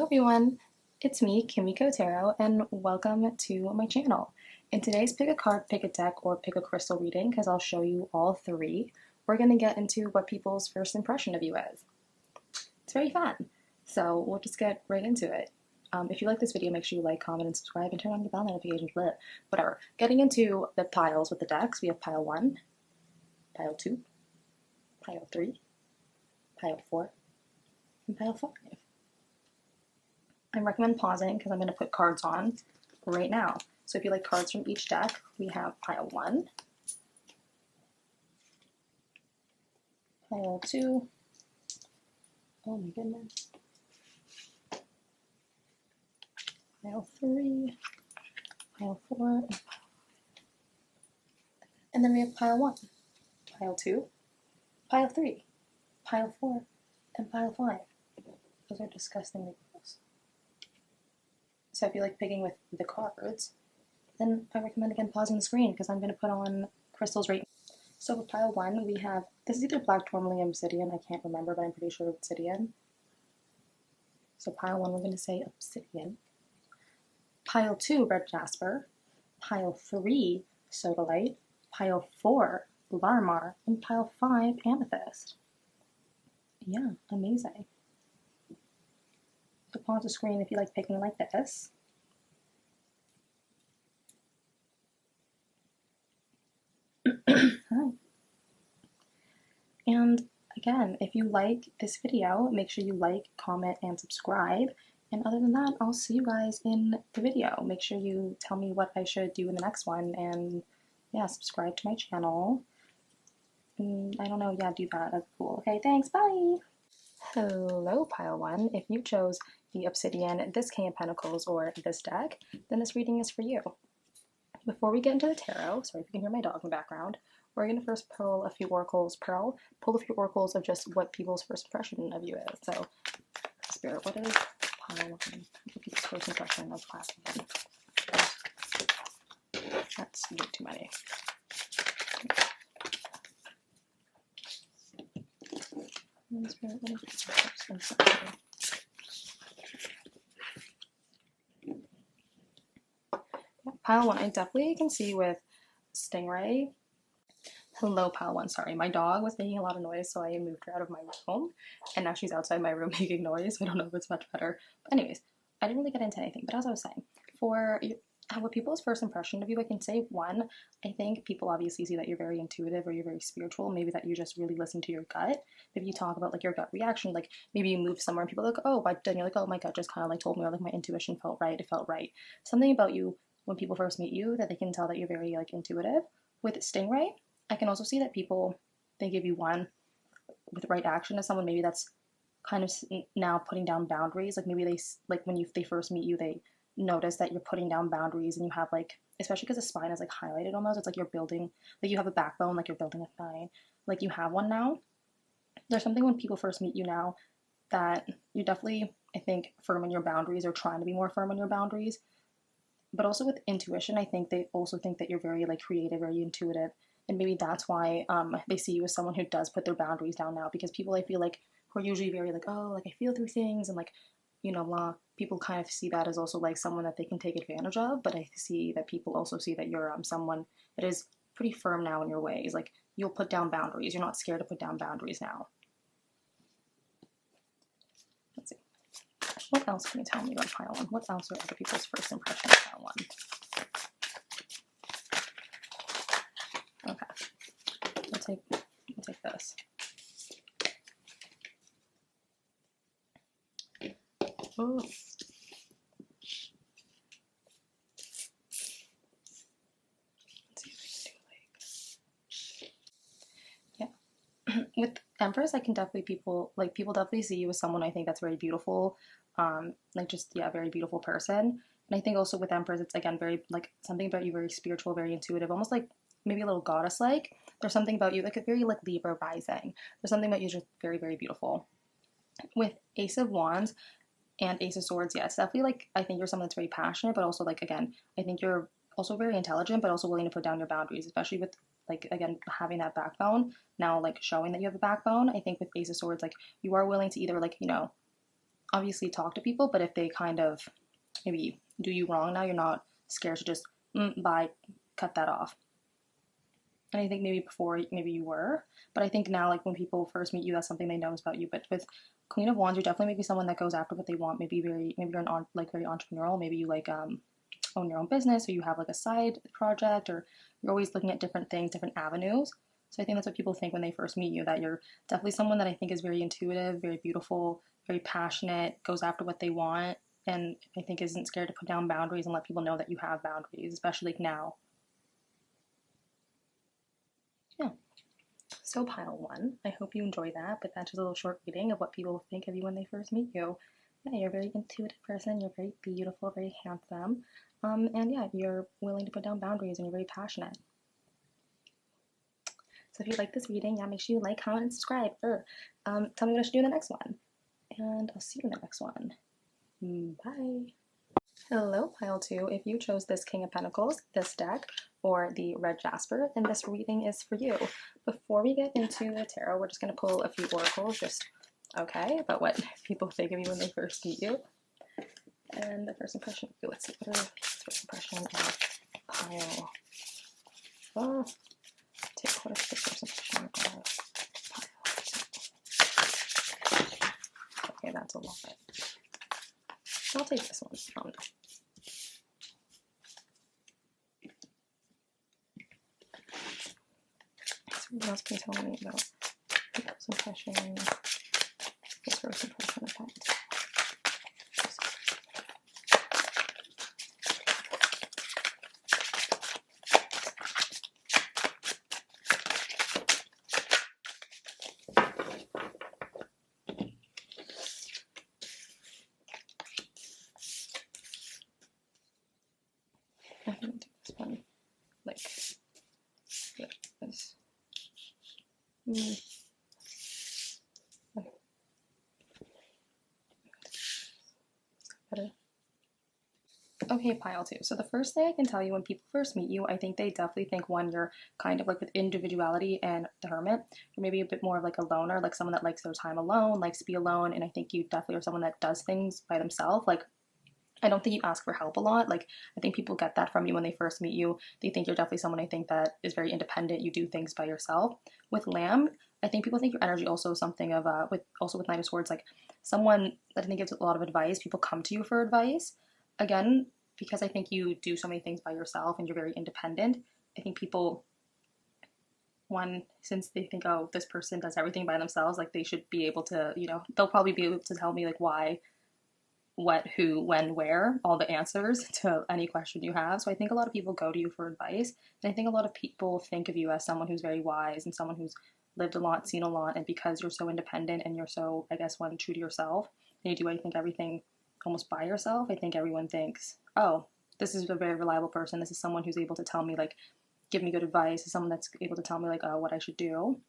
everyone, it's me, Kimiko Tarot, and welcome to my channel. In today's Pick a Card, Pick a Deck, or Pick a Crystal reading, because I'll show you all three, we're going to get into what people's first impression of you is. It's very fun, so we'll just get right into it. If you like this video, make sure you like, comment, and subscribe, and turn on the bell notifications, whatever. Getting into the piles with the decks, we have pile 1, pile 2, pile 3, pile 4, and pile 5. I recommend pausing because I'm going to put cards on right now. So if you like cards from each deck, we have pile 1, pile 2, oh my goodness, pile 3, pile 4, and then we have pile 1, pile 2, pile 3, pile 4, and pile 5. Those are disgustingly gross. So if you like picking with the cards, then I recommend again pausing the screen because I'm going to put on crystals right now. So for pile 1, we have, this is either black tourmaline, obsidian, I can't remember, but I'm pretty sure obsidian. So pile 1, we're going to say obsidian. Pile 2, red jasper. Pile 3, sodalite. Pile 4, larmar. And pile 5, amethyst. Yeah, amazing. So pause the screen if you like picking like this. Hi. And again, if you like this video, make sure you like, comment, and subscribe. And other than that, I'll see you guys in the video. Make sure you tell me what I should do in the next one. And yeah, subscribe to my channel. I don't know, yeah, do that. That's cool. Okay, thanks, bye! Hello, pile 1. If you chose the obsidian, this King of Pentacles, or this deck, then this reading is for you. Before we get into the tarot, sorry if you can hear my dog in the background, we're going to first pull a few oracles, pull a few oracles of just what people's first impression of you is. So, Spirit, what is pile 1? What people's first impression of pile 1? That's way too many. Spirit, what is people's first impression? Pile 1, I definitely can see with Stingray. Hello, pile 1. Sorry, my dog was making a lot of noise, so I moved her out of my room, and now she's outside my room making noise. So I don't know if it's much better. But anyways, I didn't really get into anything. But as I was saying, for what people's first impression of you, I can say 1, I think people obviously see that you're very intuitive or you're very spiritual. Maybe that you just really listen to your gut. Maybe you talk about like your gut reaction, like maybe you move somewhere and people are like, oh, but then you're like, oh, my gut just kind of like told me, or like my intuition felt right. It felt right. Something about you when people first meet you that they can tell that you're very like intuitive. With Stingray, I can also see that people, they give you 1 with right action as someone maybe that's kind of now putting down boundaries. Like maybe they, like when they first meet you, they notice that you're putting down boundaries and you have like, especially because the spine is like highlighted almost, it's like you're building, like you have a backbone, like you're building a spine, like you have one now. There's something when people first meet you now that you definitely, I think, firm in your boundaries or trying to be more firm in your boundaries. But also with intuition, I think they also think that you're very like creative, very intuitive. And maybe that's why they see you as someone who does put their boundaries down now. Because people, I feel like, who are usually very like, oh, like I feel through things and like, you know, blah. People kind of see that as also like someone that they can take advantage of. But I see that people also see that you're someone that is pretty firm now in your ways. Like you'll put down boundaries. You're not scared to put down boundaries now. Let's see. What else can you tell me about pile 1? What else are other people's first impressions of pile 1? Okay. We'll take this. Oh. Let's see if I can do like, yeah. With Empress, I can definitely people definitely see you as someone I think that's very beautiful. Like just, yeah, very beautiful person. And I think also with Empress, it's again very like something about you very spiritual, very intuitive, almost like maybe a little goddess-like. There's something about you, like a very like Libra rising. There's something about you just very, very beautiful. With Ace of Wands and Ace of Swords, yeah, it's definitely like, I think you're someone that's very passionate, but also like, again, I think you're also very intelligent, but also willing to put down your boundaries, especially with like, again, having that backbone, now like showing that you have a backbone. I think with Ace of Swords, like you are willing to either like, you know, obviously talk to people, but if they kind of maybe do you wrong now, you're not scared to just bye, cut that off. And I think maybe before, maybe you were, but I think now, like when people first meet you, that's something they notice about you. But with Queen of Wands, you're definitely maybe someone that goes after what they want. Maybe maybe you're like very entrepreneurial. Maybe you like own your own business, or you have like a side project, or you're always looking at different things, different avenues. So I think that's what people think when they first meet you, that you're definitely someone that I think is very intuitive, very beautiful, very passionate, goes after what they want, and I think isn't scared to put down boundaries and let people know that you have boundaries, especially like now. Yeah. So pile one, I hope you enjoy that, but that's just a little short reading of what people think of you when they first meet you. Yeah, you're a very intuitive person, you're very beautiful, very handsome, and yeah, you're willing to put down boundaries and you're very passionate. So if you like this reading, yeah, make sure you like, comment, and subscribe. Tell me what I should do in the next one. And I'll see you in the next one. Bye. Hello, pile 2. If you chose this King of Pentacles, this deck, or the Red Jasper, then this reading is for you. Before we get into the tarot, we're just going to pull a few oracles, just, okay, about what people think of you when they first meet you. And the first impression, let's see, what are the first impression of pile? Oh, what is the first impression of pile? Okay, that's a lot. I'll take this one. Oh no. Something else can tell me about the first impression. This first impression of that. I'm gonna do this one like this. Okay. Better. Okay, pile 2. So the first thing I can tell you when people first meet you, I think they definitely think, one, you're kind of like with individuality and the hermit. You're maybe a bit more of like a loner, like someone that likes their time alone, likes to be alone, and I think you definitely are someone that does things by themselves. Like, I don't think you ask for help a lot. Like, I think people get that from you when they first meet you. They think you're definitely someone, I think, that is very independent. You do things by yourself. With Lamb, I think people think your energy also something of with Knight of Swords, like someone that I think gives a lot of advice. People come to you for advice. Again, because I think you do so many things by yourself and you're very independent, I think people, one, since they think, oh, this person does everything by themselves, like they should be able to, you know, they'll probably be able to tell me like why, what, who, when, where, all the answers to any question you have. So I think a lot of people go to you for advice. And I think a lot of people think of you as someone who's very wise and someone who's lived a lot, seen a lot. And because you're so independent and you're so, I guess, one, true to yourself, and you do, I think, everything almost by yourself, I think everyone thinks, oh, this is a very reliable person. This is someone who's able to tell me, like, give me good advice. This is someone that's able to tell me, like, what I should do.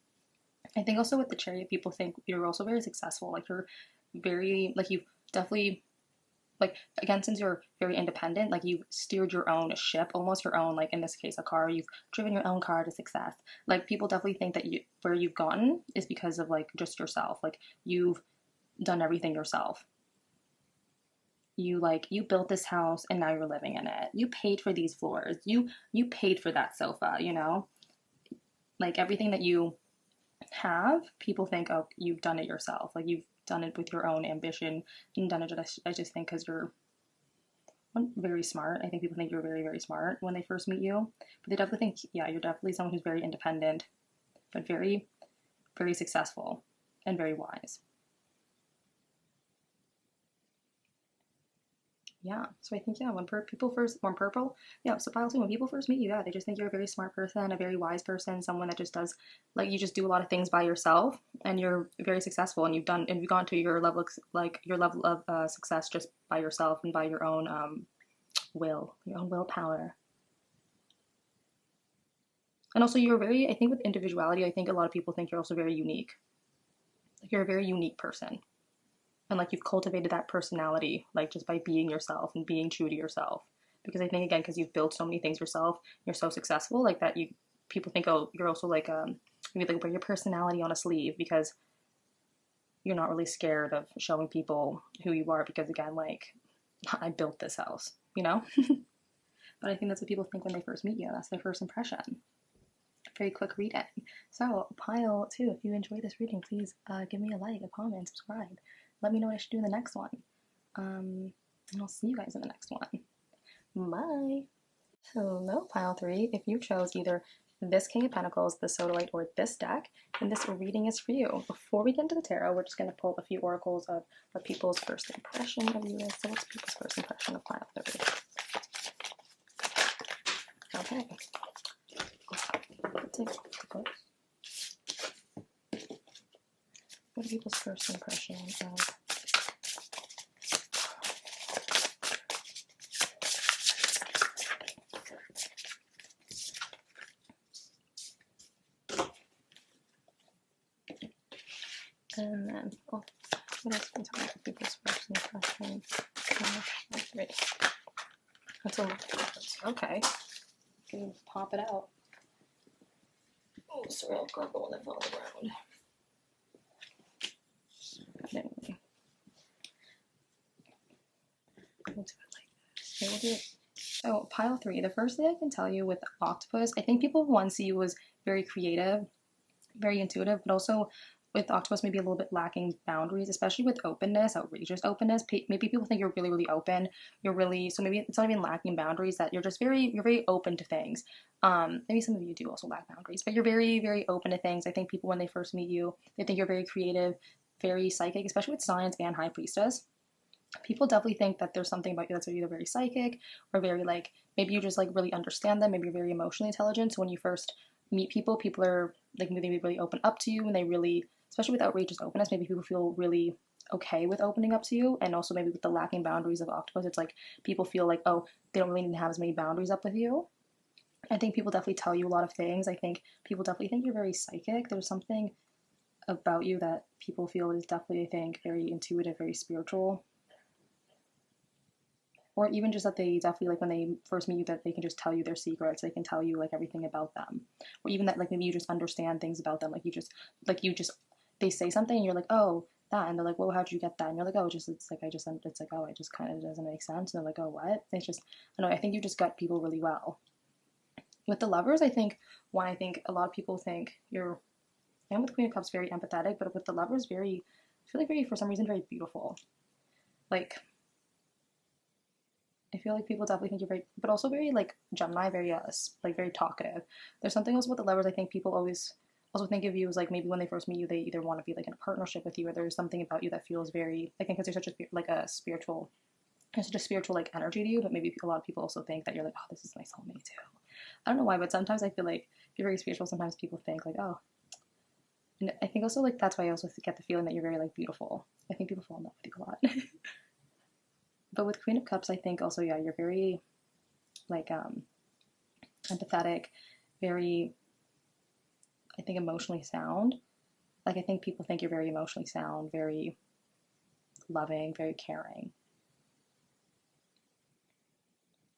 I think also with the Chariot, people think you're also very successful. Like, you're very, like, you've definitely, like, again, since you're very independent, like, you've steered your own ship, almost your own, like, in this case, a car, you've driven your own car to success. Like, people definitely think that you, where you've gotten is because of, like, just yourself. Like, you've done everything yourself. You built this house and now you're living in it. You paid for these floors. You paid for that sofa, you know? Like, everything that you have, people think, oh, you've done it yourself. Like, you've done it with your own ambition. You've done it, I just think, because you're very smart. I think people think you're very, very smart when they first meet you. But they definitely think, yeah, you're definitely someone who's very independent, but very, very successful and very wise. Yeah, so I think, yeah, when people first, when purple, yeah, so pile 2, when people first meet you, yeah, they just think you're a very smart person, a very wise person, someone that just does, like, you just do a lot of things by yourself, and you're very successful, and you've gone to your level, like, your level of success just by yourself and by your own your own willpower. And also, you're very, I think with individuality, I think a lot of people think you're also very unique. Like, you're a very unique person. And, like, you've cultivated that personality, like, just by being yourself and being true to yourself. Because I think, again, because you've built so many things yourself, you're so successful, like, that people think, oh, you're also, like, maybe, like, wear your personality on a sleeve, because you're not really scared of showing people who you are because, again, like, I built this house, you know? But I think that's what people think when they first meet you. That's their first impression. Very quick reading. So, pile 2, if you enjoyed this reading, please give me a like, a comment, subscribe. Let me know what I should do in the next one. And I'll see you guys in the next one. Bye! Hello, pile 3. If you chose either this King of Pentacles, the Sodalite, or this deck, then this reading is for you. Before we get into the tarot, we're just going to pull a few oracles of what people's first impression of you is. So what's people's first impression of pile 3? Okay. What are people's first impression of? And then, oh, what else can tell me about people's first impression? That's a lot of cards. Okay. You can pop it out. Oh, sorry, I'll grab the one that fell on the ground. Anyway. We'll do it like this. Okay, we'll do it. So, pile 3. The first thing I can tell you with Octopus, I think people once see you as very creative, very intuitive, but also with Octopus maybe a little bit lacking boundaries, especially with openness, outrageous openness. Maybe people think you're really, really open. You're really, so maybe it's not even lacking boundaries, that you're just you're very open to things. Maybe some of you do also lack boundaries, but you're very, very open to things. I think people, when they first meet you, they think you're very creative, very psychic, especially with Science and High Priestess. People definitely think that there's something about you that's either very psychic or very, like, maybe you just, like, really understand them. Maybe you're very emotionally intelligent. So when you first meet people, people are, like, maybe really open up to you, and they really, especially with outrageous openness, maybe people feel really okay with opening up to you. And also maybe with the lacking boundaries of Octopus, it's like people feel like, oh, they don't really need to have as many boundaries up with you. I think people definitely tell you a lot of things. I think people definitely think you're very psychic. There's something about you that people feel is definitely, I think, very intuitive, very spiritual. Or even just that they definitely, like, when they first meet you, that they can just tell you their secrets. They can tell you, like, everything about them. Or even that, like, maybe you just understand things about them. They say something and you're like, oh, that. And they're like, well, how'd you get that? And you're like, oh, it's like, oh, it just kind of doesn't make sense. And they're like, oh, what? It's just, I don't know, I think you just gut people really well. With the Lovers, I think a lot of people think you're, and with Queen of Cups, very empathetic, but with the Lovers, I feel like very, for some reason, very beautiful. Like, I feel like people definitely think you're very, but also very, like, Gemini, very, like, very talkative. There's something else with the Lovers. I think people always also think of you as, like, maybe when they first meet you, they either want to be, like, in a partnership with you, or there's something about you that feels very, I think because you're such a, like, a spiritual, there's such a spiritual, like, energy to you, but maybe a lot of people also think that you're like, oh, this is my soulmate too. I don't know why, but sometimes I feel like if you're very spiritual, sometimes people think, like, oh. And I think also, like, that's why I also get the feeling that you're very, like, beautiful. I think people fall in love with you a lot. But with Queen of Cups, I think also, yeah, you're very, like, empathetic, very, I think, emotionally sound. Like, I think people think you're very emotionally sound, very loving, very caring.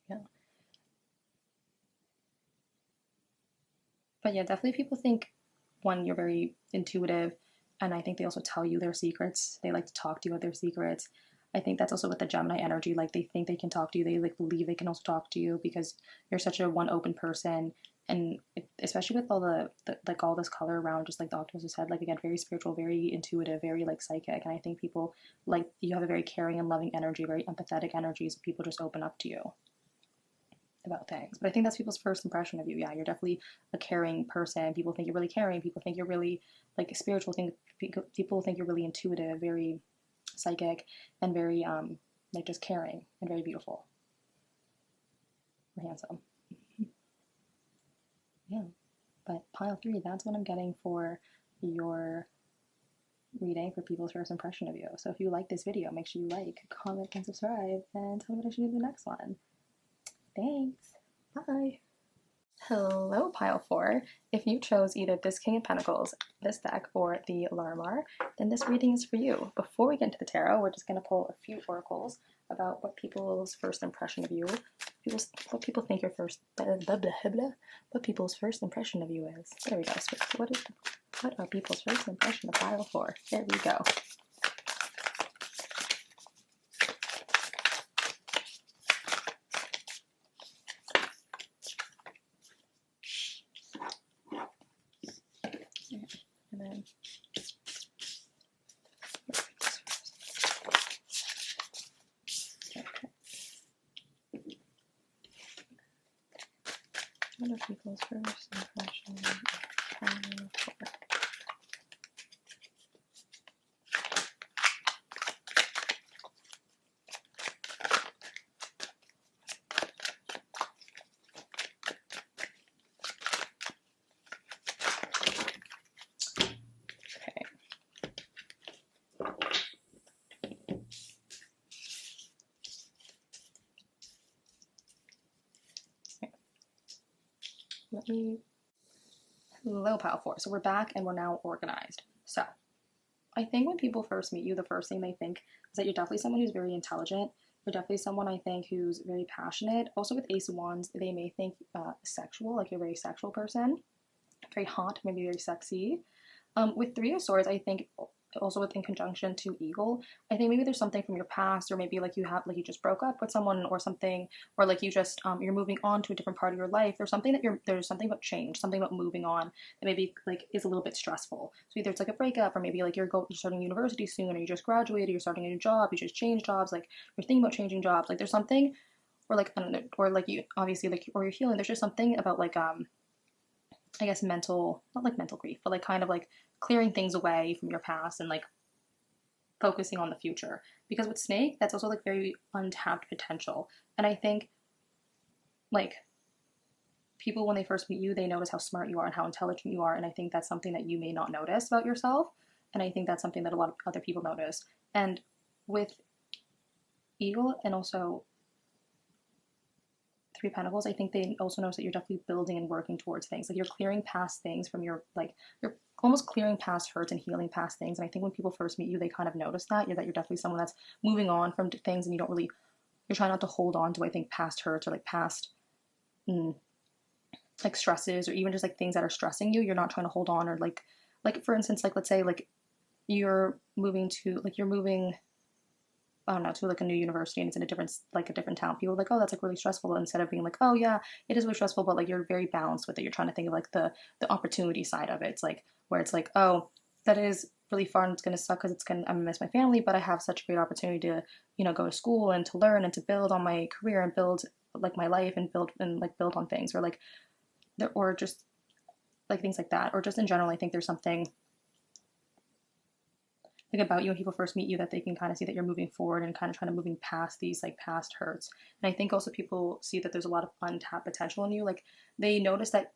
Yeah. But yeah, definitely people think, one, you're very intuitive, and I think they also tell you their secrets. They like to talk to you about their secrets. I think that's also with the Gemini energy. Like, they think they can talk to you. They, like, believe they can also talk to you because you're such a one open person. And especially with all the like, all this color around, just like the Octopus head, like, again, very spiritual, very intuitive, very, like, psychic. And I think people, like, you have a very caring and loving energy, very empathetic energy, so people just open up to you about things. But I think that's people's first impression of you. Yeah, you're definitely a caring person. People think you're really caring. People think you're really, like, spiritual. People think you're really intuitive, very psychic, and very like, just caring and very beautiful or handsome. Yeah, but pile 3, that's what I'm getting for your reading for people's first impression of you. So if you like this video, make sure you like, comment, and subscribe, and tell me what I should do in the next one. Thanks. Bye. Hello, pile 4. If you chose either this King of Pentacles, this deck, or the Larmar, then this reading is for you. Before we get into the tarot, we're just going to pull a few oracles about what people's first impression of you, what people think your first, what people's first impression of you is. There we go. So what is What are people's first impression of pile 4? There we go. And then what are people's first impression of pile 4? Hello, pile 4. So we're back and we're now organized. So I think when people first meet you, the first thing they think is that you're definitely someone who's very intelligent. You're definitely someone, I think, who's very passionate. Also with Ace of Wands, they may think sexual, like you're a very sexual person. Very hot, maybe very sexy. With Three of Swords, I think also in conjunction to Eagle, I think maybe there's something from your past, or maybe like you just broke up with someone or something, or like you just you're moving on to a different part of your life. There's something about change, something about moving on that maybe like is a little bit stressful. So either it's like a breakup, or maybe like you're starting university soon, or you just graduated, you're starting a new job, you just changed jobs, like you're thinking about changing jobs. Like there's something, or like I don't know, or like you obviously like, or you're healing. There's just something about like I guess mental, not like mental grief, but like kind of like clearing things away from your past and like focusing on the future. Because with Snake, that's also like very untapped potential. And I think like people, when they first meet you, they notice how smart you are and how intelligent you are. And I think that's something that you may not notice about yourself. And I think that's something that a lot of other people notice. And with Eagle and also Three of Pentacles, I think they also notice that you're definitely building and working towards things. Like you're clearing past things from your, like, you're almost clearing past hurts and healing past things. And I think when people first meet you, they kind of notice that. You're definitely someone that's moving on from things, and you're trying not to hold on to, I think, past hurts or like past, like stresses, or even just like things that are stressing you. You're not trying to hold on, or like for instance, like let's say like you're moving, I don't know, to like a new university and it's in a different town. People are like, oh, that's like really stressful. Instead of being like, oh yeah, it is really stressful, but like you're very balanced with it. You're trying to think of like the opportunity side of it. It's like where it's like, oh, that is really fun. It's gonna suck because I'm gonna miss my family, but I have such a great opportunity to, go to school and to learn and to build on my career and build like my life and build on things, or like or just like things like that, or just in general. I think there's something like about you when people first meet you that they can kind of see that you're moving forward and kind of trying to moving past these like past hurts. And I think also people see that there's a lot of untapped potential in you. Like they notice that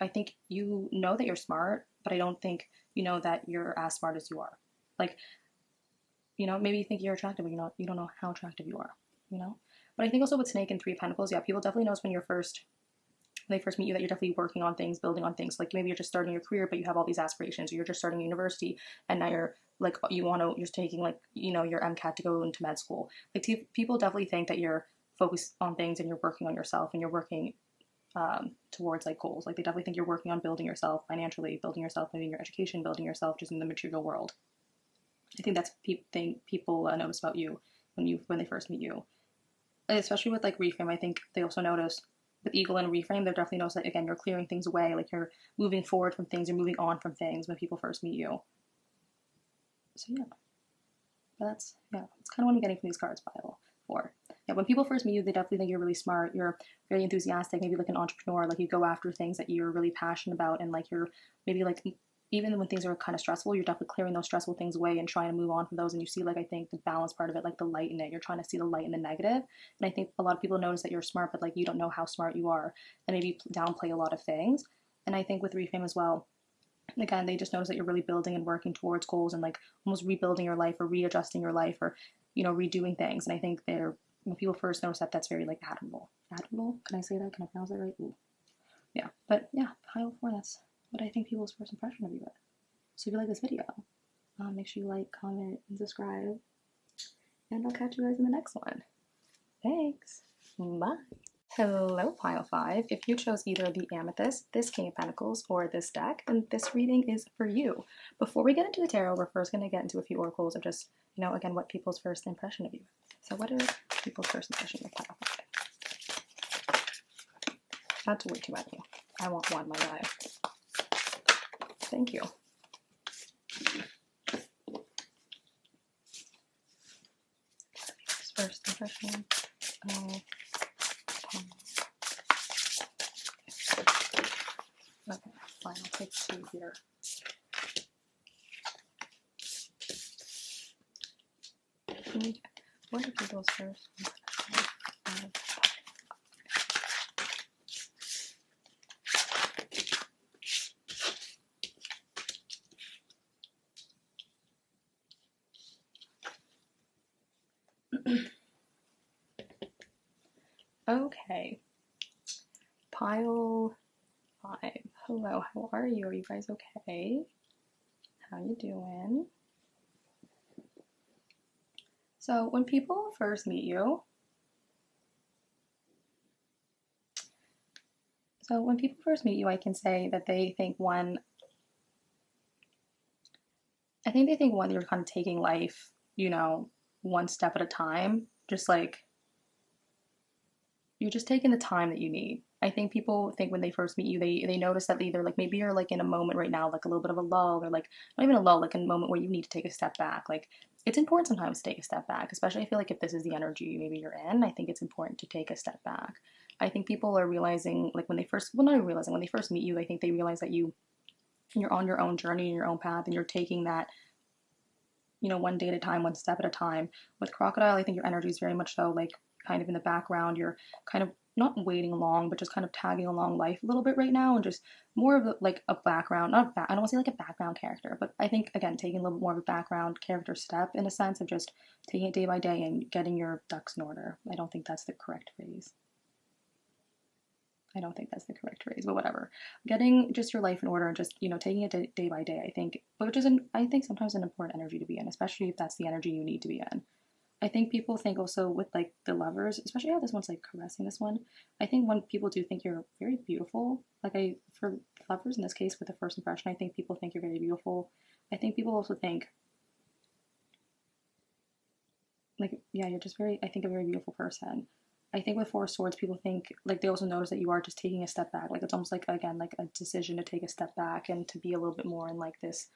I think you know that you're smart, but I don't think you know that you're as smart as you are. Like, maybe you think you're attractive, but you don't know how attractive you are, But I think also with Snake and Three of Pentacles, yeah, people definitely notice when they first meet you that you're definitely working on things, building on things. Like maybe you're just starting your career, but you have all these aspirations, or you're just starting university and now you're like, you're taking like, your MCAT to go into med school. Like people definitely think that you're focused on things and you're working on yourself and you're working towards like goals. Like they definitely think you're working on building yourself financially, building yourself maybe in your education, building yourself just in the material world. I think that's people notice about you when they first meet you. And especially with like Reframe, I think they also notice with Eagle and Reframe, they've definitely noticed that, again, you're clearing things away, like you're moving forward from things, you're moving on from things when people first meet you. So yeah, that's kind of what I'm getting from these cards, pile 4. Yeah, when people first meet you, they definitely think you're really smart, you're very enthusiastic, maybe like an entrepreneur, like you go after things that you're really passionate about, and like you're maybe like, even when things are kind of stressful, you're definitely clearing those stressful things away and trying to move on from those. And you see, like, I think the balance part of it, like the light in it, you're trying to see the light in the negative. And I think a lot of people notice that you're smart, but like you don't know how smart you are, and maybe downplay a lot of things. And I think with Reframe as well, again, they just notice that you're really building and working towards goals and like almost rebuilding your life or readjusting your life, or, redoing things. And I think when people first notice that, that's very like admirable. Admirable? Can I say that? Can I pronounce that right? Ooh. Yeah. But yeah, pile 4, that's what I think people's first impression of you is. So if you like this video, make sure you like, comment, and subscribe. And I'll catch you guys in the next one. Thanks. Bye. Hello, Pile 5. If you chose either the Amethyst, this King of Pentacles, or this deck, then this reading is for you. Before we get into the tarot, we're first going to get into a few oracles of just, again, what people's first impression of you is. So what is people's first impression of Pile 5? That's way too many. I want one, my guy. Thank you. First impression of okay, fine, I'll take 2 here. What are people's first impression of Okay. Pile 5. Hello, how are you? Are you guys okay? How you doing? So when people first meet you, I can say that they think one, you're kind of taking life, one step at a time, just like, you're just taking the time that you need. I think people think when they first meet you, they notice that either like maybe you're like in a moment right now, like a little bit of a lull, or like not even a lull, like a moment where you need to take a step back. Like it's important sometimes to take a step back, especially I feel like if this is the energy maybe you're in, I think it's important to take a step back. I think people are realizing like when they first meet you, I think they realize that you're on your own journey, your own path, and you're taking that, one day at a time, one step at a time. With Crocodile, I think your energy is very much so like kind of in the background. You're kind of not waiting along, but just kind of tagging along life a little bit right now, and just more of like a background, I don't want to say like a background character, but I think again taking a little bit more of a background character step in a sense of just taking it day by day and getting your ducks in order. I don't think that's the correct phrase. But whatever. Getting just your life in order and just, taking it day by day, I think, which is, I think sometimes an important energy to be in, especially if that's the energy you need to be in. I think people think also with like the lovers, especially how this one's like caressing this one. I think when people do think you're very beautiful, for lovers in this case with the first impression, I think people think you're very beautiful. I think people also think like, yeah, you're just very, I think a very beautiful person. I think with Four of Swords, people think like they also notice that you are just taking a step back. Like it's almost like again like a decision to take a step back and to be a little bit more in like this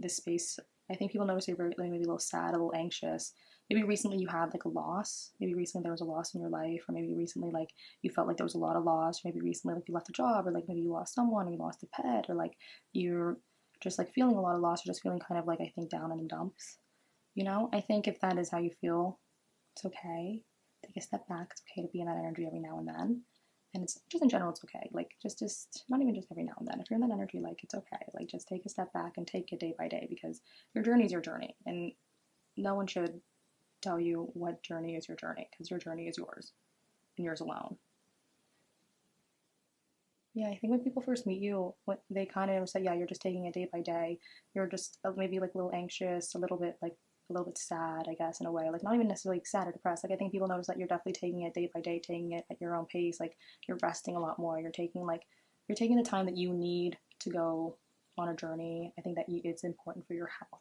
space. I think people notice you're very like, maybe a little sad, a little anxious. Maybe recently you had like a loss. Maybe recently there was a loss in your life, or maybe recently like you felt like there was a lot of loss. Or maybe recently like you left a job, or like maybe you lost someone, or you lost a pet, or like you're just like feeling a lot of loss, or just feeling kind of like I think down in the dumps. I think if that is how you feel, it's okay. Take a step back. It's okay to be in that energy every now and then. And it's just in general, it's okay. Like just not even just every now and then. If you're in that energy, like it's okay. Like just take a step back and take it day by day, because your journey is your journey, and no one should tell you what journey is your journey, because your journey is yours and yours alone. Yeah, I think when people first meet you, what they kind of say, yeah, you're just taking it day by day. You're just maybe like a little anxious, a little bit sad, I guess, in a way. Like not even necessarily sad or depressed. Like I think people notice that you're definitely taking it day by day, taking it at your own pace. Like you're resting a lot more. You're taking the time that you need to go on a journey. I think that it's important for your health.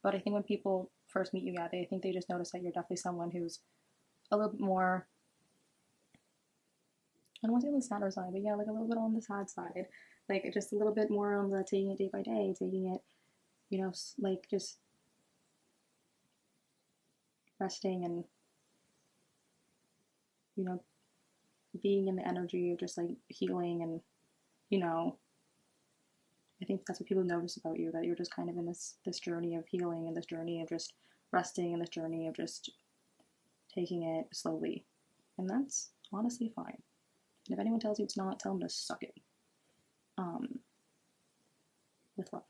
But I think when people first meet you, yeah, they think they just notice that you're definitely someone who's a little bit more, I don't want to say on the sadder side, but yeah, like a little bit on the sad side. Like just a little bit more on the taking it day by day, taking it, like just resting and, being in the energy of just like healing and, I think that's what people notice about you, that you're just kind of in this journey of healing, and this journey of just resting, and this journey of just taking it slowly. And that's honestly fine. And if anyone tells you it's not, tell them to suck it. With love.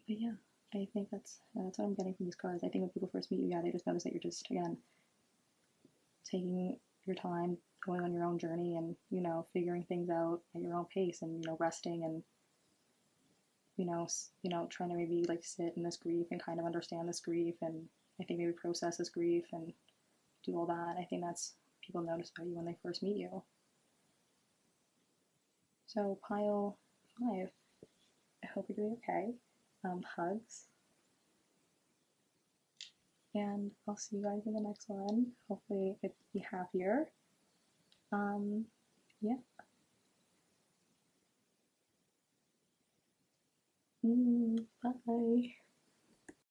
But yeah, I think that's what I'm getting from these cards. I think when people first meet you, yeah, they just notice that you're just, again, taking your time, going on your own journey, and, figuring things out at your own pace, and, resting, and, trying to maybe like sit in this grief and kind of understand this grief, and I think maybe process this grief and do all that. I think that's people notice about you when they first meet you. So pile 5, I hope you're doing okay. Hugs. And I'll see you guys in the next one. Hopefully it'll be happier. Yeah. Bye.